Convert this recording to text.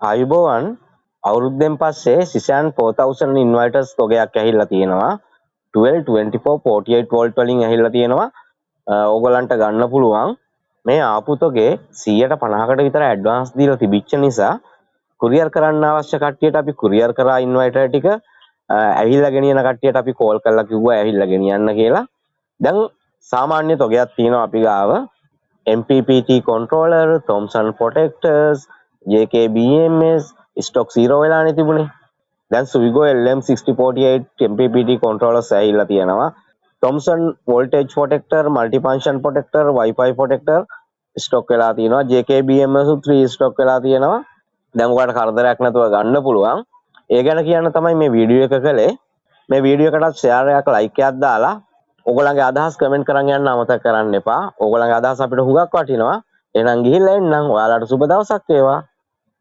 ආයුබෝවන් අවුරුද්දෙන් පස්සේ සිසන් 4000 ඉන්වර්ටර්ස් තොගයක් ඇහිල්ලා තියෙනවා 12 24 48 වෝල්ට් වලින් ඇහිල්ලා තියෙනවා ඕගලන්ට ගන්න පුළුවන් මේ ආපු තොගේ 150කට විතර ඇඩ්වාන්ස් දීලා තිබිච්ච නිසා කුරියර් කරන්න අවශ්‍ය කට්ටියට අපි කුරියර් කරා ඉන්වර්ටර් ටික ඇහිල්ලා ගෙනියන කට්ටියට අපි කෝල් කරලා කිව්වා ඇහිල්ලා ගෙනියන්න කියලා දැන් සාමාන්‍ය තොගයක් තියෙනවා අපි ගාව MPPT controller Thomson protectors JKBMS stock 0 වෙලානේ තිබුණේ. දැන් Suvigo LM6048 MPPT controllers ඇහිලා තියෙනවා. Thomson voltage protector, multifunction protector, Wi-Fi protector stock වෙලා තියෙනවා. JKBMS 3 stock වෙලා තියෙනවා. දැන් ඔයාලට කරදරයක් නැතුව ගන්න පුළුවන්. ඒ ගැන කියන්න තමයි මේ වීඩියෝ එක කළේ. මේ වීඩියෝ එකටත් ෂෙයාර් එකක් ලයික් එකක් දාලා ඔයගොල්ලන්ගේ අදහස් කමෙන්ට් කරන් යන්න අමතක කරන්න එපා. ඔයගොල්ලන්ගේ අදහස් අපිට හුඟක් වටිනවා. එහෙනම් ගිහිල්ලා එන්නම්. ඔයාලට සුබ දවසක් වේවා.